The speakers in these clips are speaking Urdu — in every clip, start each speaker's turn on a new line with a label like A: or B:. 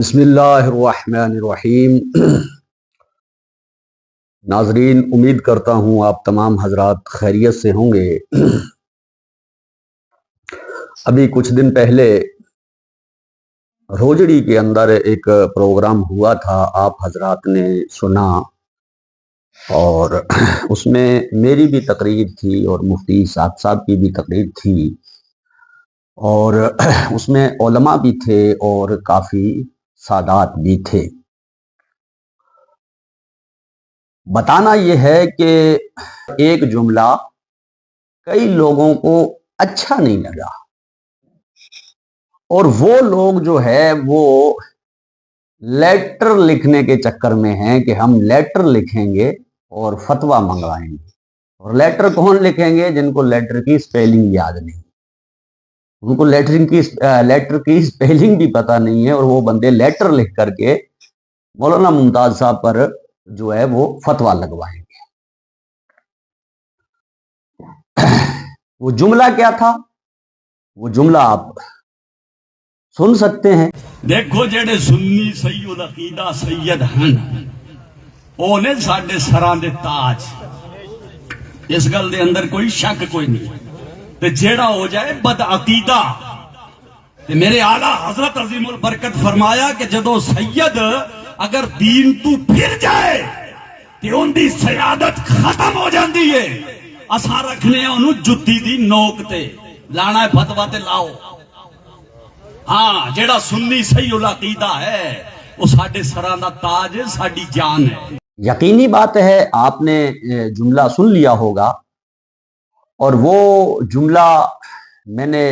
A: بسم اللہ الرحمن الرحیم۔ ناظرین، امید کرتا ہوں آپ تمام حضرات خیریت سے ہوں گے۔ ابھی کچھ دن پہلے روجڑی کے اندر ایک پروگرام ہوا تھا، آپ حضرات نے سنا، اور اس میں میری بھی تقریر تھی اور مفتی صاحب کی بھی تقریر تھی، اور اس میں علماء بھی تھے اور کافی سادات بھی تھے۔ بتانا یہ ہے کہ ایک جملہ کئی لوگوں کو اچھا نہیں لگا، اور وہ لوگ جو ہے وہ لیٹر لکھنے کے چکر میں ہیں کہ ہم لیٹر لکھیں گے اور فتویٰ منگوائیں گے۔ اور لیٹر کون لکھیں گے؟ جن کو لیٹر کی سپیلنگ یاد نہیں، ان کو لیٹر کی سپیلنگ بھی پتہ نہیں ہے، اور وہ بندے لیٹر لکھ کر کے مولانا ممتاز صاحب پر جو ہے وہ فتویٰ لگوائیں گے۔ وہ جملہ کیا تھا؟ وہ جملہ آپ سن سکتے ہیں۔
B: دیکھو جڑے سنی سید العقیدہ سید ہیں اونے ساڈے سراں دے تاج، اس گل دے اندر کوئی شک کوئی نہیں۔ تے جیڑا ہو جائے بد عقیدہ، تے میرے اعلیٰ حضرت عظیم البرکت فرمایا کہ جدو سید اگر دین تو پھر جائے تے ان دی سیادت ختم ہو جاندی ہے، اساں رکھنے انہوں جتی دی نوک تے لانا ہے فتویٰ تے لاؤ۔ ہاں، جیڑا سنی صحیح العقیدہ ہے وہ ساڈے سراں دا تاج ہے، ساڈی جان ہے۔
A: یقینی بات ہے آپ نے جملہ سن لیا ہوگا، اور وہ جملہ میں نے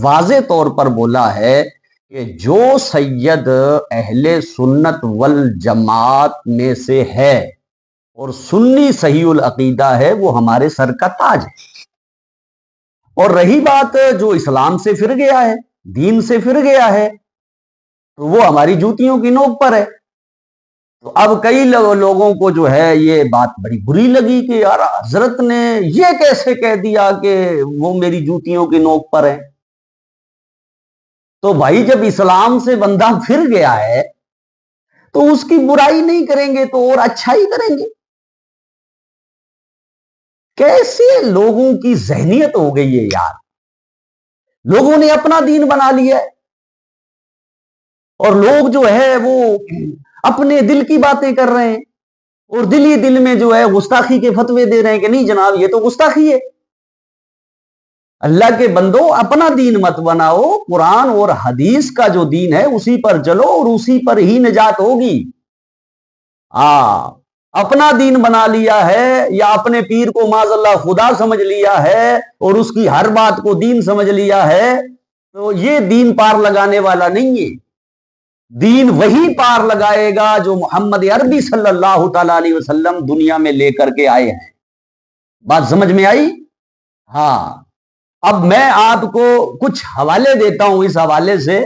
A: واضح طور پر بولا ہے کہ جو سید اہل سنت والجماعت میں سے ہے اور سنی صحیح العقیدہ ہے، وہ ہمارے سر کا تاج ہے۔ اور رہی بات جو اسلام سے پھر گیا ہے، دین سے پھر گیا ہے، تو وہ ہماری جوتیوں کی نوک پر ہے۔ تو اب کئی لوگوں کو جو ہے یہ بات بڑی بری لگی کہ یار حضرت نے یہ کیسے کہہ دیا کہ وہ میری جوتیوں کی نوک پر ہے۔ تو بھائی، جب اسلام سے بندہ پھر گیا ہے تو اس کی برائی نہیں کریں گے تو اور اچھائی کریں گے؟ کیسے لوگوں کی ذہنیت ہو گئی ہے یار! لوگوں نے اپنا دین بنا لیا ہے، اور لوگ جو ہے وہ اپنے دل کی باتیں کر رہے ہیں، اور دل ہی دل میں جو ہے گستاخی کے فتوے دے رہے ہیں کہ نہیں جناب یہ تو گستاخی ہے۔ اللہ کے بندو، اپنا دین مت بناؤ، قرآن اور حدیث کا جو دین ہے اسی پر چلو اور اسی پر ہی نجات ہوگی۔ اپنا دین بنا لیا ہے یا اپنے پیر کو معاذ اللہ خدا سمجھ لیا ہے اور اس کی ہر بات کو دین سمجھ لیا ہے، تو یہ دین پار لگانے والا نہیں ہے۔ دین وہی پار لگائے گا جو محمد عربی صلی اللہ تعالی علیہ وسلم دنیا میں لے کر کے آئے ہیں۔ بات سمجھ میں آئی؟ ہاں، اب میں آپ کو کچھ حوالے دیتا ہوں اس حوالے سے،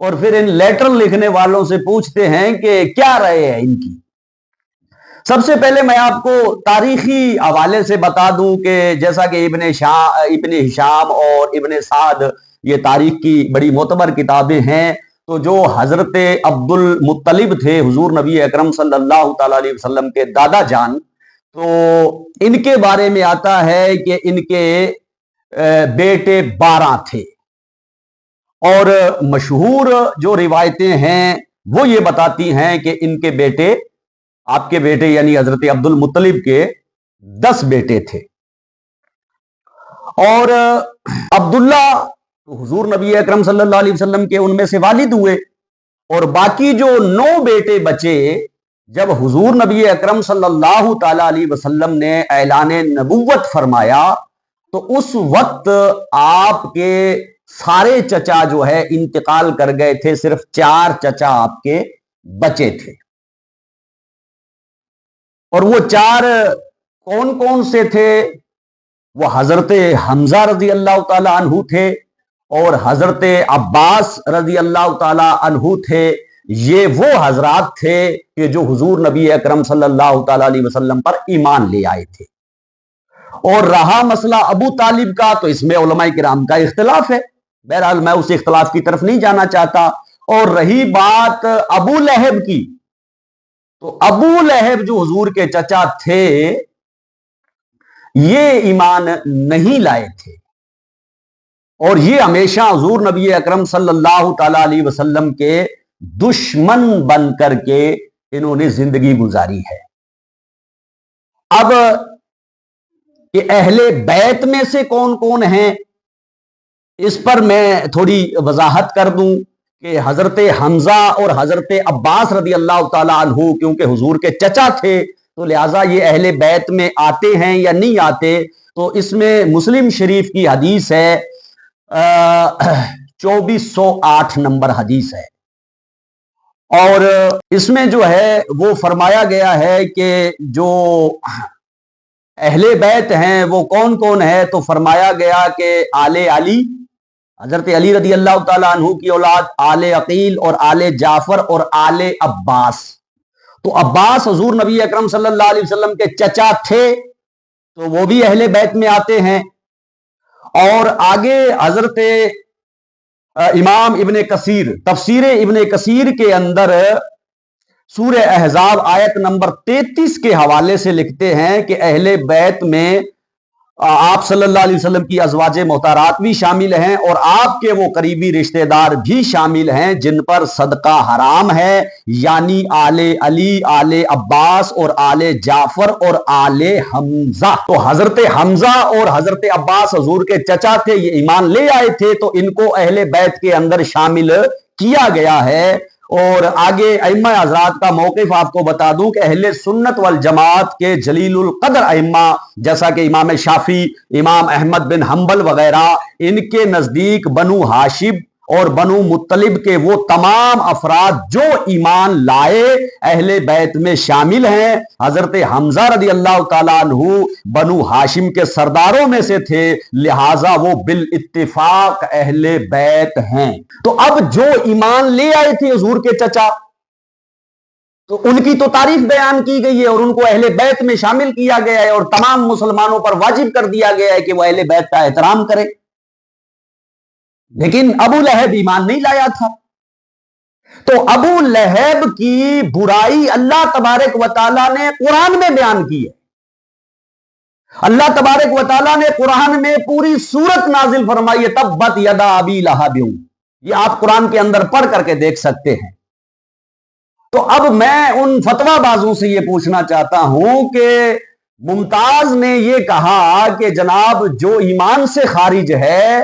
A: اور پھر ان لیٹر لکھنے والوں سے پوچھتے ہیں کہ کیا رائے ہے ان کی۔ سب سے پہلے میں آپ کو تاریخی حوالے سے بتا دوں کہ جیسا کہ ابن ہشام اور ابن سعد یہ تاریخ کی بڑی معتبر کتابیں ہیں، تو جو حضرت عبد المطلب تھے حضور نبی اکرم صلی اللہ تعالی علیہ وسلم کے دادا جان، تو ان کے بارے میں آتا ہے کہ ان کے بیٹے 12 تھے، اور مشہور جو روایتیں ہیں وہ یہ بتاتی ہیں کہ ان کے بیٹے، آپ کے بیٹے یعنی حضرت عبد المطلب کے 10 بیٹے تھے، اور عبداللہ حضور نبی اکرم صلی اللہ علیہ وسلم کے ان میں سے والد ہوئے، اور باقی جو 9 بیٹے بچے، جب حضور نبی اکرم صلی اللہ تعالی علیہ وسلم نے اعلان نبوت فرمایا تو اس وقت آپ کے سارے چچا جو ہے انتقال کر گئے تھے، صرف 4 چچا آپ کے بچے تھے۔ اور وہ 4 کون کون سے تھے؟ وہ حضرت حمزہ رضی اللہ تعالی عنہ تھے، اور حضرت عباس رضی اللہ تعالی عنہ تھے۔ یہ وہ حضرات تھے کہ جو حضور نبی اکرم صلی اللہ تعالی علیہ وسلم پر ایمان لے آئے تھے۔ اور رہا مسئلہ ابو طالب کا، تو اس میں علماء کرام کا اختلاف ہے، بہرحال میں اس اختلاف کی طرف نہیں جانا چاہتا۔ اور رہی بات ابو لہب کی، تو ابو لہب جو حضور کے چچا تھے یہ ایمان نہیں لائے تھے، اور یہ ہمیشہ حضور نبی اکرم صلی اللہ تعالی علیہ وسلم کے دشمن بن کر کے انہوں نے زندگی گزاری ہے۔ اب کہ اہل بیت میں سے کون کون ہیں، اس پر میں تھوڑی وضاحت کر دوں کہ حضرت حمزہ اور حضرت عباس رضی اللہ تعالیٰ عنہ کیونکہ حضور کے چچا تھے تو لہٰذا یہ اہل بیت میں آتے ہیں یا نہیں آتے، تو اس میں مسلم شریف کی حدیث ہے 2408 نمبر حدیث ہے، اور اس میں جو ہے وہ فرمایا گیا ہے کہ جو اہل بیت ہیں وہ کون کون ہے، تو فرمایا گیا کہ آل علی، حضرت علی رضی اللہ تعالیٰ عنہ کی اولاد، آل عقیل اور آل جعفر اور آل عباس۔ تو عباس حضور نبی اکرم صلی اللہ علیہ وسلم کے چچا تھے تو وہ بھی اہل بیت میں آتے ہیں۔ اور آگے حضرت امام ابن کثیر تفسیر ابن کثیر کے اندر سورہ احزاب آیت نمبر 33 کے حوالے سے لکھتے ہیں کہ اہل بیت میں آپ صلی اللہ علیہ وسلم کی ازواج محترمات بھی شامل ہیں اور آپ کے وہ قریبی رشتہ دار بھی شامل ہیں جن پر صدقہ حرام ہے، یعنی آل علی، آل عباس اور آل جعفر اور آل حمزہ۔ تو حضرت حمزہ اور حضرت عباس حضور کے چچا تھے، یہ ایمان لے آئے تھے تو ان کو اہل بیت کے اندر شامل کیا گیا ہے۔ اور آگے ائمہ حضرات کا موقف آپ کو بتا دوں کہ اہل سنت والجماعت کے جلیل القدر ائمہ جیسا کہ امام شافعی، امام احمد بن حنبل وغیرہ، ان کے نزدیک بنو ہاشم اور بنو مطلب کے وہ تمام افراد جو ایمان لائے اہل بیت میں شامل ہیں۔ حضرت حمزہ رضی اللہ تعالیٰ عنہ بنو ہاشم کے سرداروں میں سے تھے، لہٰذا وہ بالاتفاق اہل بیت ہیں۔ تو اب جو ایمان لے آئے تھے حضور کے چچا، تو ان کی تو تعریف بیان کی گئی ہے اور ان کو اہل بیت میں شامل کیا گیا ہے اور تمام مسلمانوں پر واجب کر دیا گیا ہے کہ وہ اہل بیت کا احترام کرے، لیکن ابو لہب ایمان نہیں لایا تھا۔ تو ابو لہب کی برائی اللہ تبارک و تعالیٰ نے قرآن میں بیان کی ہے۔ اللہ تبارک و تعالیٰ نے قرآن میں پوری سورت نازل فرمائی ہے، تبت یدا ابی لہب، یہ آپ قرآن کے اندر پڑھ کر کے دیکھ سکتے ہیں۔ تو اب میں ان فتویٰ بازوں سے یہ پوچھنا چاہتا ہوں کہ ممتاز نے یہ کہا کہ جناب جو ایمان سے خارج ہے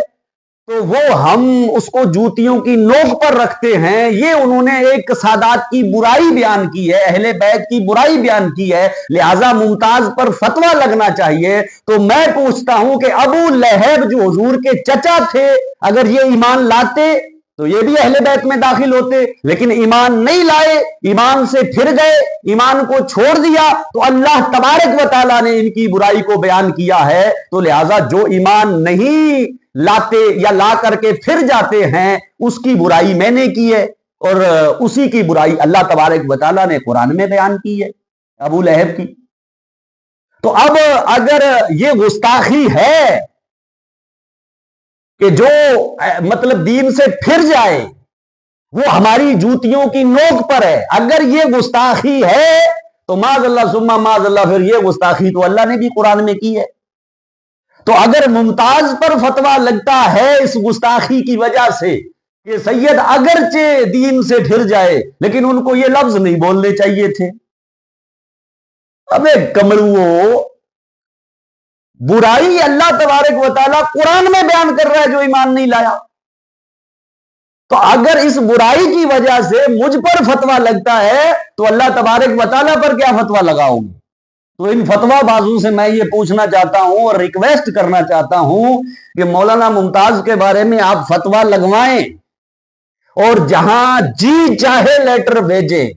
A: تو وہ ہم اس کو جوتیوں کی نوک پر رکھتے ہیں، یہ انہوں نے ایک سادات کی برائی بیان کی ہے، اہل بیت کی برائی بیان کی ہے، لہٰذا ممتاز پر فتویٰ لگنا چاہیے۔ تو میں پوچھتا ہوں کہ ابو لہب جو حضور کے چچا تھے، اگر یہ ایمان لاتے تو یہ بھی اہل بیت میں داخل ہوتے، لیکن ایمان نہیں لائے، ایمان سے پھر گئے، ایمان کو چھوڑ دیا، تو اللہ تبارک و تعالیٰ نے ان کی برائی کو بیان کیا ہے۔ تو لہٰذا جو ایمان نہیں لاتے یا لا کر کے پھر جاتے ہیں اس کی برائی میں نے کی ہے، اور اسی کی برائی اللہ تبارک و تعالیٰ نے قرآن میں بیان کی ہے ابو لہب کی۔ تو اب اگر یہ گستاخی ہے کہ جو مطلب دین سے پھر جائے وہ ہماری جوتیوں کی نوک پر ہے، اگر یہ گستاخی ہے تو معاذ اللہ ثم معاذ اللہ، پھر یہ گستاخی تو اللہ نے بھی قرآن میں کی ہے۔ تو اگر ممتاز پر فتویٰ لگتا ہے اس گستاخی کی وجہ سے کہ سید اگرچہ دین سے پھر جائے لیکن ان کو یہ لفظ نہیں بولنے چاہیے تھے، ابے کمڑو، برائی اللہ تبارک و تعالیٰ قرآن میں بیان کر رہا ہے جو ایمان نہیں لایا، تو اگر اس برائی کی وجہ سے مجھ پر فتویٰ لگتا ہے تو اللہ تبارک و تعالیٰ پر کیا فتویٰ لگاؤں گے؟ تو ان فتویٰ بازوں سے میں یہ پوچھنا چاہتا ہوں اور ریکویسٹ کرنا چاہتا ہوں کہ مولانا ممتاز کے بارے میں آپ فتویٰ لگوائیں اور جہاں جی چاہے لیٹر بھیجیں،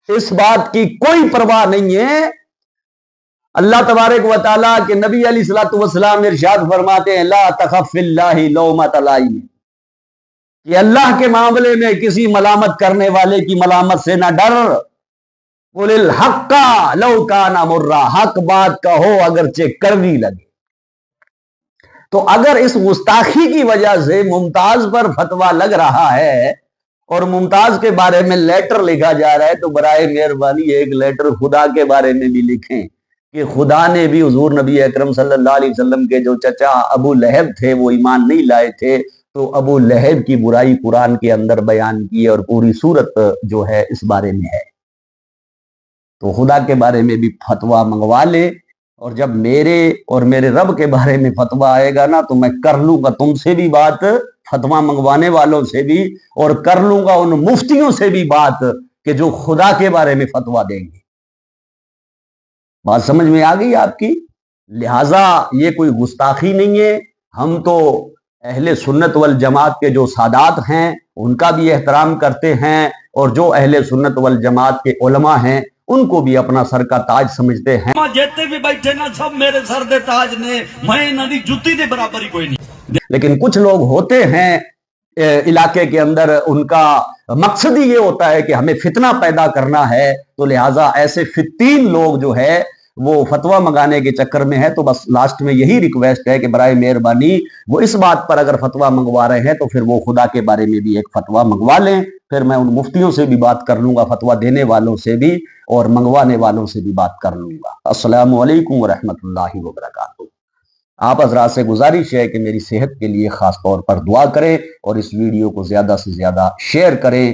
A: اس بات کی کوئی پرواہ نہیں ہے۔ اللہ تبارک و تعالیٰ کے نبی علیہ الصلوۃ والسلام ارشاد فرماتے ہیں لا تخف فی اللہ لومۃ لائم، کہ اللہ کے معاملے میں کسی ملامت کرنے والے کی ملامت سے نہ ڈر، قل الحق لو کان مرا، حق بات کہو اگرچہ کڑوی لگے۔ تو اگر اس گستاخی کی وجہ سے ممتاز پر فتویٰ لگ رہا ہے اور ممتاز کے بارے میں لیٹر لکھا جا رہا ہے تو برائے مہربانی ایک لیٹر خدا کے بارے میں بھی لکھیں کہ خدا نے بھی حضور نبی اکرم صلی اللہ علیہ وسلم کے جو چچا ابو لہب تھے وہ ایمان نہیں لائے تھے، تو ابو لہب کی برائی قرآن کے اندر بیان کی اور پوری صورت جو ہے اس بارے میں ہے۔ تو خدا کے بارے میں بھی فتویٰ منگوا لے، اور جب میرے اور میرے رب کے بارے میں فتویٰ آئے گا نا تو میں کر لوں گا تم سے بھی بات، فتویٰ منگوانے والوں سے بھی، اور کر لوں گا ان مفتیوں سے بھی بات کہ جو خدا کے بارے میں فتویٰ دیں گے۔ بات سمجھ میں آ گئی آپ کی؟ لہٰذا یہ کوئی گستاخی نہیں ہے، ہم تو اہل سنت والجماعت کے جو سادات ہیں ان کا بھی احترام کرتے ہیں، اور جو اہل سنت والجماعت کے علماء ہیں ان کو بھی اپنا سر کا تاج سمجھتے ہیں۔
B: جیتے بھی بیٹھے نا سب میرے سر دے تاج نے، میں انہاں دی جُتی دے برابر ہی کوئی نہیں۔
A: لیکن کچھ لوگ ہوتے ہیں علاقے کے اندر، ان کا مقصد ہی یہ ہوتا ہے کہ ہمیں فتنہ پیدا کرنا ہے، تو لہٰذا ایسے فتین لوگ جو ہے وہ فتویٰ منگانے کے چکر میں ہے۔ تو بس لاسٹ میں یہی ریکویسٹ ہے کہ برائے مہربانی وہ اس بات پر اگر فتویٰ منگوا رہے ہیں تو پھر وہ خدا کے بارے میں بھی ایک فتویٰ منگوا لیں، پھر میں ان مفتیوں سے بھی بات کر لوں گا، فتویٰ دینے والوں سے بھی اور منگوانے والوں سے بھی بات کر لوں گا۔ السلام علیکم ورحمۃ اللہ وبرکاتہ۔ آپ حضرات سے گزارش ہے کہ میری صحت کے لیے خاص طور پر دعا کریں اور اس ویڈیو کو زیادہ سے زیادہ شیئر کریں